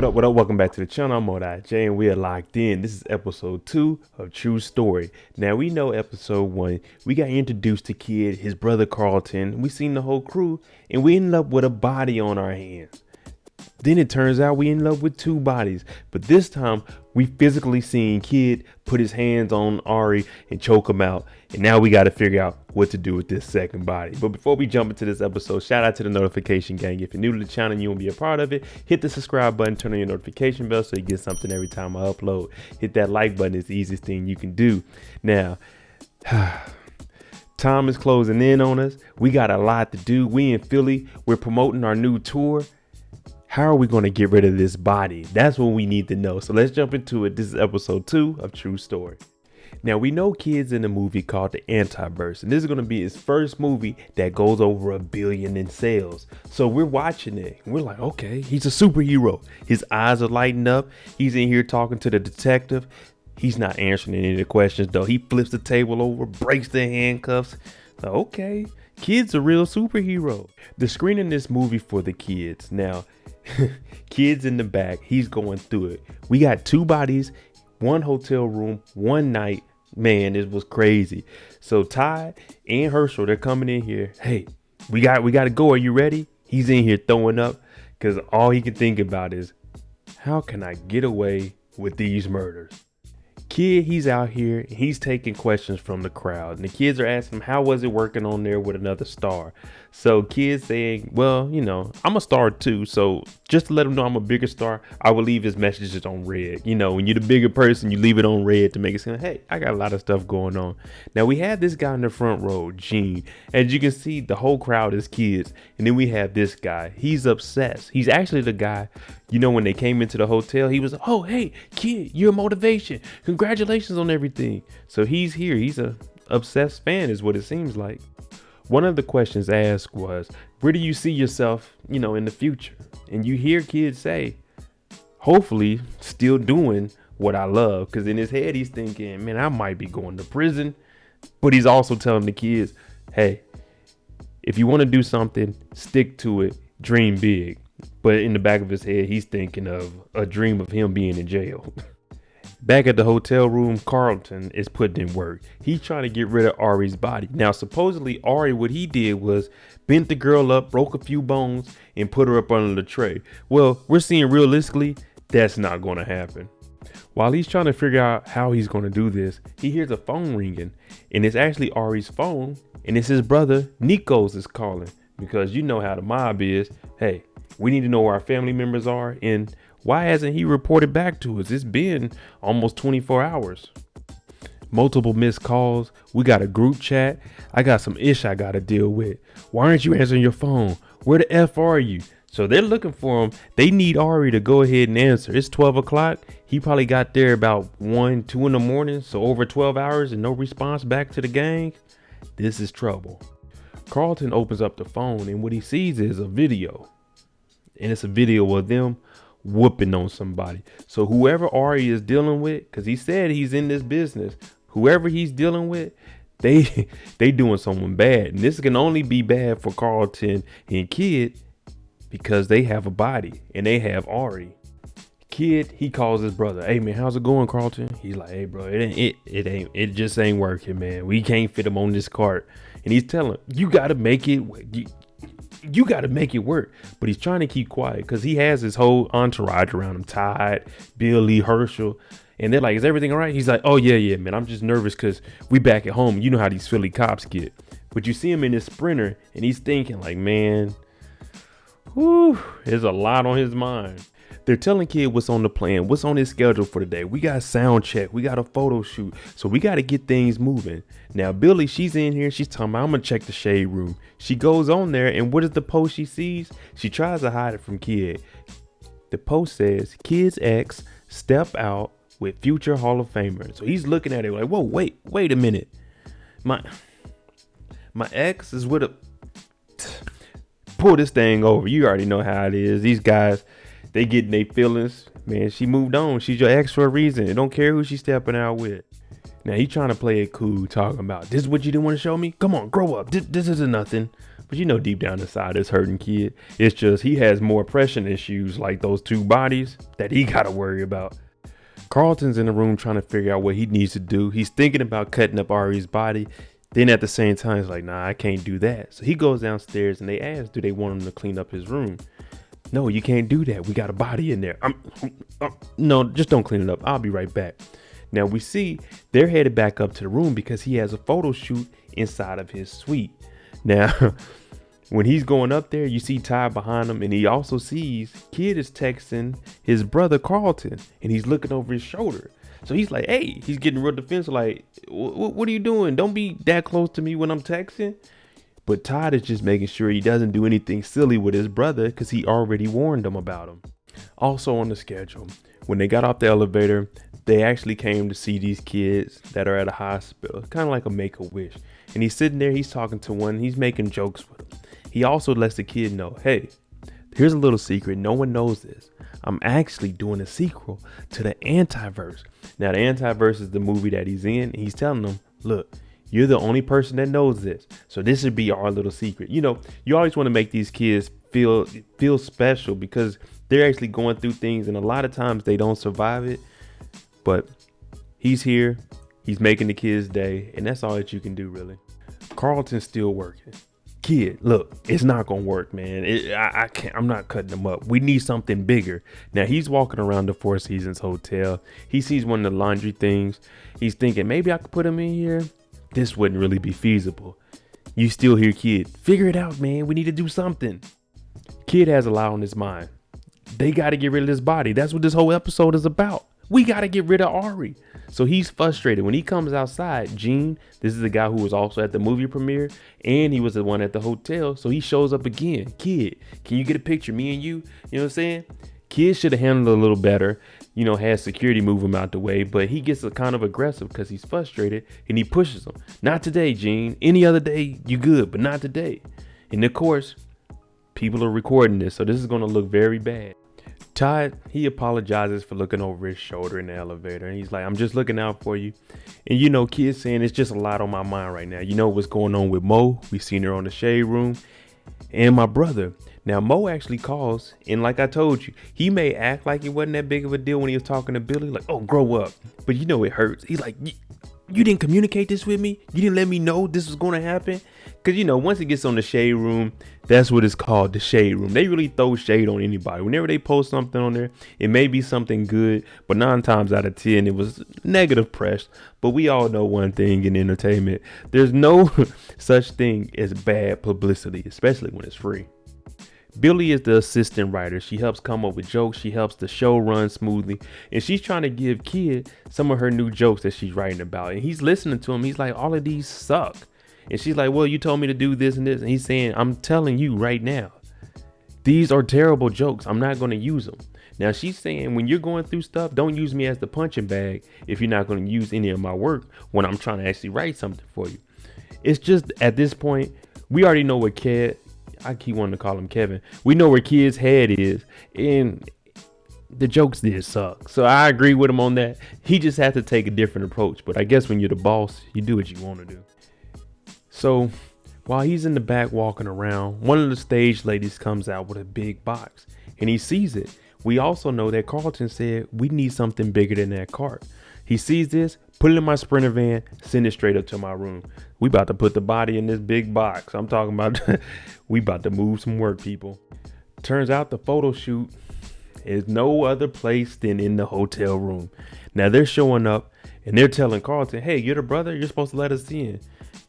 What up? Welcome back to the channel. I'm Monyca and we are locked in. This is episode 2 of True Story. Now we know episode 1, we got introduced to Kid, his brother Carlton. We seen the whole crew and we ended up with a body on our hands. Then it turns out we ended up with 2 bodies, but this time we physically seen Kid put his hands on Ari and choke him out. And now we got to figure out what to do with this second body. But before we jump into this episode, shout out to the notification gang. If you're new to the channel and you want to be a part of it, hit the subscribe button, turn on your notification bell so you get something every time I upload. Hit that like button. It's the easiest thing you can do. Now, time is closing in on us. We got a lot to do. We in Philly. We're promoting our new tour. How are we going to get rid of this body? That's what we need to know. So let's jump into it. This is episode 2 of True Story. Now we know Kid's in a movie called The Antiverse, and this is going to be his first movie that goes over $1 billion in sales. So we're watching it and we're like, okay, he's a superhero. His eyes are lighting up. He's in here talking to the detective. He's not answering any of the questions though. He flips the table over, breaks the handcuffs. So, okay, Kid's a real superhero. The screening this movie for the kids. Now, Kid's in the back. He's going through it. We got 2 bodies, 1 hotel room, 1 night. Man, it was crazy. So Todd and Herchel, they're coming in here. Hey, we got to go. Are you ready? He's in here throwing up because all he can think about is, how can I get away with these murders? Kid, he's out here. He's taking questions from the crowd. And the kids are asking him, how was it working on there with another star? So Kid's saying, well, you know, I'm a star too. So just to let him know I'm a bigger star, I will leave his messages on red. You know, when you're the bigger person, you leave it on red to make it seem, hey, I got a lot of stuff going on. Now we have this guy in the front row, Gene. As you can see, the whole crowd is kids. And then we have this guy. He's obsessed. He's actually the guy, you know, when they came into the hotel, he was like, oh, hey, Kid, you're motivation. Congratulations on everything. So he's here. He's a obsessed fan is what it seems like. One of the questions asked was, where do you see yourself, you know, in the future? And you hear kids say, hopefully still doing what I love. Because in his head, he's thinking, man, I might be going to prison. But he's also telling the kids, hey, if you want to do something, stick to it, dream big. But in the back of his head, he's thinking of a dream of him being in jail. Back at the hotel room, Carlton is putting in work. He's trying to get rid of Ari's body. Now, supposedly, Ari, what he did was bent the girl up, broke a few bones, and put her up under the tray. Well, we're seeing realistically, that's not going to happen. While he's trying to figure out how he's going to do this, he hears a phone ringing. And it's actually Ari's phone. And it's his brother, Nico's, is calling. Because you know how the mob is. Hey, we need to know where our family members are. And why hasn't he reported back to us? It's been almost 24 hours. Multiple missed calls. We got a group chat. I got some ish I got to deal with. Why aren't you answering your phone? Where the F are you? So they're looking for him. They need Ari to go ahead and answer. It's 12 o'clock. He probably got there about 1, 2 in the morning. So over 12 hours and no response back to the gang. This is trouble. Carlton opens up the phone and what he sees is a video. And it's a video of them whooping on somebody. So whoever Ari is dealing with, because he said he's in this business, whoever he's dealing with, they doing someone bad. And this can only be bad for Carlton and Kid because they have a body and they have Ari. Kid, he calls his brother. Hey man, how's it going, Carlton? He's like, hey bro, it just ain't working, man. We can't fit him on this cart. And he's telling him, you gotta make it. You got to make it work. But he's trying to keep quiet because he has his whole entourage around him. Todd, Billie, Herchel. And they're like, is everything all right? He's like, oh, yeah, man. I'm just nervous because we back at home. You know how these Philly cops get. But you see him in his Sprinter and he's thinking like, man, whew, there's a lot on his mind. They're telling Kid what's on the plan, what's on his schedule for the day. We got sound check. We got a photo shoot. So we got to get things moving. Now, Billie, she's in here. She's talking about, I'm going to check the shade room. She goes on there. And what is the post she sees? She tries to hide it from Kid. The post says, Kid's ex step out with future Hall of Famer. So he's looking at it like, whoa, wait a minute. My ex is with a... Pull this thing over. You already know how it is. These guys... They getting their feelings. Man, she moved on. She's your ex for a reason. It don't care who she's stepping out with. Now, he trying to play it cool, talking about, this is what you didn't want to show me? Come on, grow up. This isn't nothing. But you know, deep down inside, it's hurting kid. It's just he has more oppression issues like those two bodies that he got to worry about. Carlton's in the room trying to figure out what he needs to do. He's thinking about cutting up Ari's body. Then at the same time, he's like, nah, I can't do that. So he goes downstairs and they ask, do they want him to clean up his room? No, you can't do that. We got a body in there. No, just don't clean it up. I'll be right back. Now we see they're headed back up to the room because he has a photo shoot inside of his suite. Now, when he's going up there, you see Todd behind him, and he also sees Kid is texting his brother Carlton, and he's looking over his shoulder. So he's like, hey, he's getting real defensive, like, what are you doing? Don't be that close to me when I'm texting. But Todd is just making sure he doesn't do anything silly with his brother because he already warned him about him. Also on the schedule, when they got off the elevator, they actually came to see these kids that are at a hospital, kind of like a Make-A-Wish. And he's sitting there, he's talking to one, he's making jokes with him. He also lets the kid know, hey, here's a little secret. No one knows this. I'm actually doing a sequel to the Antiverse. Now, the Antiverse is the movie that he's in. And he's telling them, look, you're the only person that knows this. So this would be our little secret. You know, you always want to make these kids feel special because they're actually going through things. And a lot of times they don't survive it. But he's here. He's making the kids' day. And that's all that you can do, really. Carlton's still working. Kid, look, it's not gonna work, man. I can't. I'm not cutting them up. We need something bigger. Now he's walking around the Four Seasons Hotel. He sees one of the laundry things. He's thinking maybe I could put him in here. This wouldn't really be feasible. You still hear Kid, figure it out, man. We need to do something. Kid has a lot on his mind. They got to get rid of this body. That's what this whole episode is about. We got to get rid of Ari. So he's frustrated. When he comes outside, Gene, this is the guy who was also at the movie premiere, and he was the one at the hotel. So he shows up again. Kid, can you get a picture? Me and you? You know what I'm saying? Kid should have handled it a little better. You know, had security move him out the way, but he gets a kind of aggressive because he's frustrated and he pushes him. Not today, Gene. Any other day, you good, but not today. And of course, people are recording this, so this is going to look very bad. Todd, he apologizes for looking over his shoulder in the elevator. And he's like, I'm just looking out for you. And, you know, Kid's saying it's just a lot on my mind right now. You know what's going on with Mo. We seen her on the Shade Room. And my brother. Now, Mo actually calls. And like I told you, he may act like it wasn't that big of a deal when he was talking to Billie. Like, oh, grow up. But, you know, it hurts. He's like, you didn't communicate this with me? You didn't let me know this was going to happen? Because, you know, once it gets on the Shade Room, that's what it's called, the Shade Room. They really throw shade on anybody. Whenever they post something on there, it may be something good, but 9 times out of 10, it was negative press. But we all know one thing in entertainment. There's no such thing as bad publicity, especially when it's free. Billie is the assistant writer. She helps come up with jokes. She helps the show run smoothly. And she's trying to give Kid some of her new jokes that she's writing about. And he's listening to him. He's like, all of these suck. And she's like, well, you told me to do this and this. And he's saying, I'm telling you right now, these are terrible jokes. I'm not going to use them. Now, she's saying when you're going through stuff, don't use me as the punching bag if you're not going to use any of my work when I'm trying to actually write something for you. It's just at this point, we already know what I keep wanting to call him Kevin. We know where Kid's head is. And the jokes did suck. So I agree with him on that. He just had to take a different approach. But I guess when you're the boss, you do what you want to do. So while he's in the back walking around, one of the stage ladies comes out with a big box and he sees it. We also know that Carlton said we need something bigger than that cart. He sees this, put it in my Sprinter van, send it straight up to my room. We about to put the body in this big box. I'm talking about we about to move some work, people. Turns out the photo shoot is no other place than in the hotel room. Now they're showing up and they're telling Carlton, hey, you're the brother. You're supposed to let us in.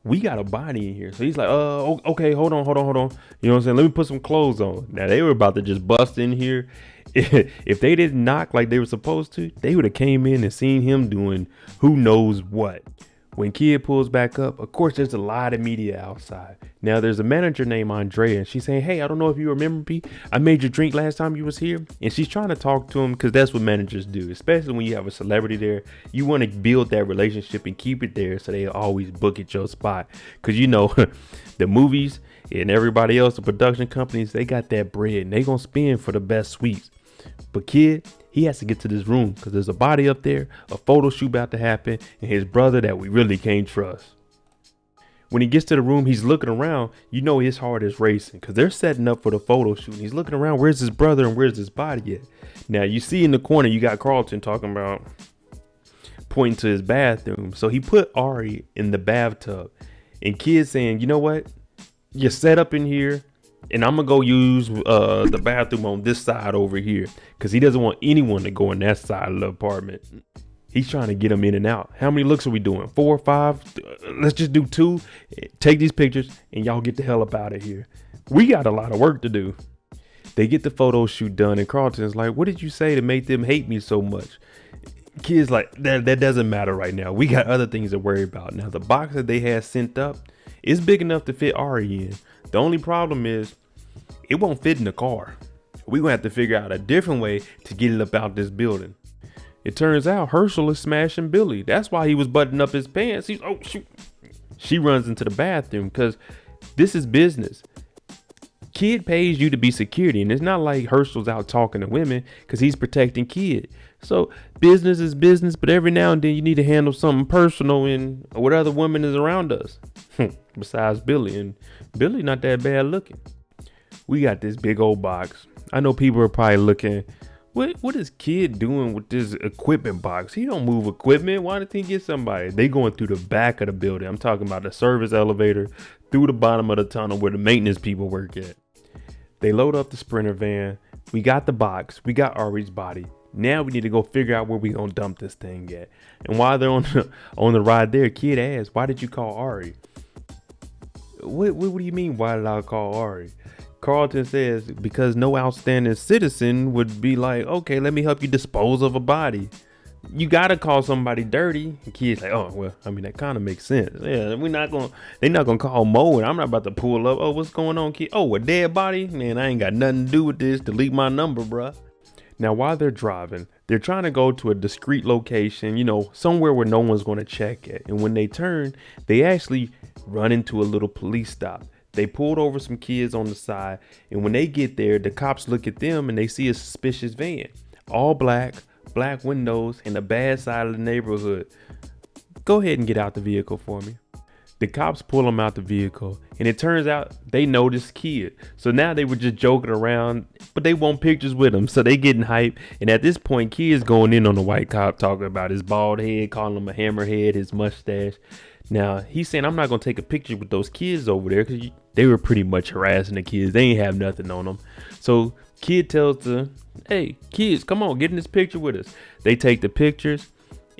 We got a body in here. So he's like, okay, hold on. You know what I'm saying? Let me put some clothes on. Now they were about to just bust in here. If they didn't knock like they were supposed to, they would have came in and seen him doing who knows what. When Kid pulls back up, of course, there's a lot of media outside. Now, there's a manager named Andrea, and she's saying, hey, I don't know if you remember me. I made your drink last time you was here. And she's trying to talk to him because that's what managers do, especially when you have a celebrity there. You want to build that relationship and keep it there so they always book at your spot. Because, you know, the movies and everybody else, the production companies, they got that bread and they going to spend for the best suites. But Kid, he has to get to this room because there's a body up there, a photo shoot about to happen, and his brother that we really can't trust. When he gets to the room, he's looking around. You know his heart is racing because they're setting up for the photo shoot. He's looking around. Where's his brother and where's his body at? Now, you see in the corner, you got Carlton talking about pointing to his bathroom. So he put Ari in the bathtub. And Kid saying, you know what? You're set up in here. And I'm going to go use the bathroom on this side over here. Because he doesn't want anyone to go in that side of the apartment. He's trying to get them in and out. How many looks are we doing? 4 or 5? Let's just do 2. Take these pictures and y'all get the hell up out of here. We got a lot of work to do. They get the photo shoot done and Carlton's like, what did you say to make them hate me so much? Kid's like, that doesn't matter right now. We got other things to worry about. Now, the box that they had sent up is big enough to fit Ari in. The only problem is it won't fit in the car. We're going to have to figure out a different way to get it up out this building. It turns out Herchel is smashing Billie. That's why he was buttoning up his pants. Oh, shoot. She runs into the bathroom because this is business. Kid pays you to be security, and it's not like Herschel's out talking to women because he's protecting Kid. So business is business, but every now and then you need to handle something personal and what other women is around us. Besides Billie, and Billie not that bad looking. We got this big old box. I know people are probably looking, what is Kid doing with this equipment box? He don't move equipment. Why did he get somebody? They going through the back of the building. I'm talking about the service elevator through the bottom of the tunnel where the maintenance people work at. They load up the Sprinter van. We got the box. We got Ari's body. Now we need to go figure out where we gonna dump this thing at. And while they're on the ride there, Kid asks, why did you call Ari? What do you mean, why did I call Ari? Carlton says, because no outstanding citizen would be like, okay, let me help you dispose of a body. You gotta call somebody dirty. And Kid's like, oh, well, I mean, that kind of makes sense. Yeah, they're not gonna call Mo, and I'm not about to pull up. Oh, what's going on, Kid? Oh, a dead body? Man, I ain't got nothing to do with this. Delete my number, bruh. Now, while they're driving, they're trying to go to a discreet location, you know, somewhere where no one's going to check it. And when they turn, they actually run into a little police stop. They pulled over some kids on the side. And when they get there, the cops look at them and they see a suspicious van. All black windows, and the bad side of the neighborhood. Go ahead and get out the vehicle for me. The cops pull him out the vehicle, and it turns out they noticed Kid. So now they were just joking around, but they want pictures with him, so they getting hype. And at this point, Kid's going in on the white cop, talking about his bald head, calling him a hammerhead, his mustache. Now, he's saying, I'm not going to take a picture with those kids over there because they were pretty much harassing the kids. They ain't have nothing on them. So Kid tells them, hey, kids, come on, get in this picture with us. They take the pictures.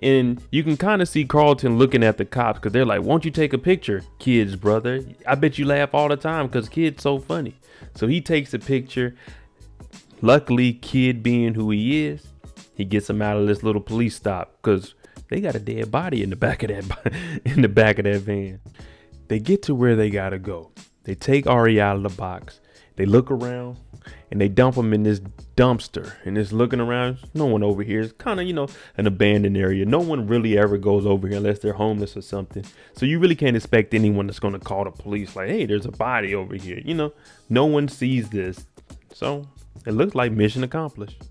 And you can kind of see Carlton looking at the cops because they're like, won't you take a picture, Kid's brother? I bet you laugh all the time because Kid's so funny. So he takes a picture. Luckily, Kid being who he is, he gets him out of this little police stop because they got a dead body in the back of that van. They get to where they got to go. They take Ari out of the box. They look around and they dump him in this dumpster, and it's looking around. No one over here. It's kind of, you know, an abandoned area. No one really ever goes over here unless they're homeless or something. So you really can't expect anyone that's going to call the police like, hey, there's a body over here. You know, no one sees this. So it looks like mission accomplished.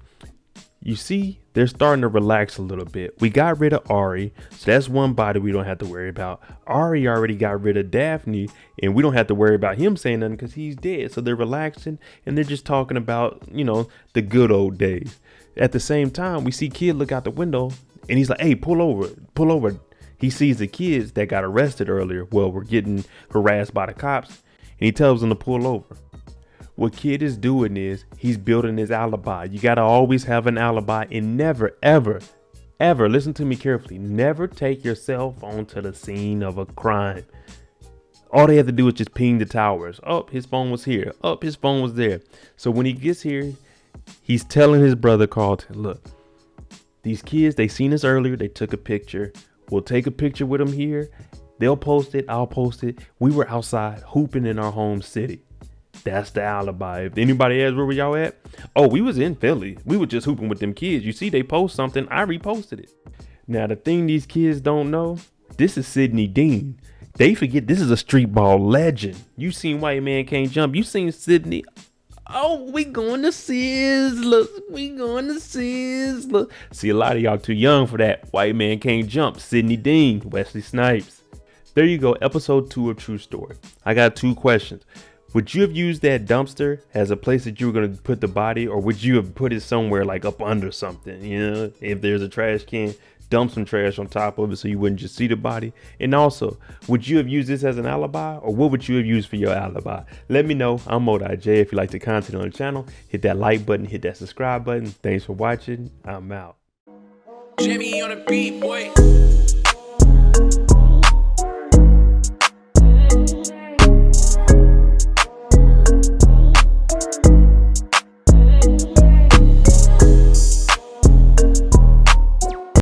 You see, they're starting to relax a little bit. We got rid of Ari, so that's one body we don't have to worry about. Ari already got rid of Daphne, and we don't have to worry about him saying nothing because he's dead. So they're relaxing, and they're just talking about, you know, the good old days. At the same time, we see Kid look out the window, and he's like, hey, pull over. He sees the kids that got arrested earlier. Well, we're getting harassed by the cops, and he tells them to pull over. What Kid is doing is he's building his alibi. You got to always have an alibi, and never, ever, ever, listen to me carefully, never take your cell phone to the scene of a crime. All they have to do is just ping the towers. Oh, his phone was here. Oh, his phone was there. So when he gets here, he's telling his brother Carlton, look, these kids, they seen us earlier. They took a picture. We'll take a picture with them here. They'll post it. I'll post it. We were outside hooping in our home city. That's the alibi. If anybody asks where were y'all at? Oh, we was in Philly. We were just hooping with them kids. You see, they post something. I reposted it. Now, the thing these kids don't know, this is Sidney Dean. They forget this is a street ball legend. You seen White Man Can't Jump. You seen Sidney. Oh, we going to Sizzler. We going to Sizzler. See, a lot of y'all too young for that. White Man Can't Jump. Sidney Dean, Wesley Snipes. there you go. Episode 2 of True Story. I got 2 questions. Would you have used that dumpster as a place that you were going to put the body, or would you have put it somewhere like up under something? You know, if there's a trash can, dump some trash on top of it so you wouldn't just see the body. And also, would you have used this as an alibi, or what would you have used for your alibi? Let me know. I'm Mo.J. If you like the content on the channel, hit that like button, hit that subscribe button. Thanks for watching. I'm out. Jimmy on the beat, boy.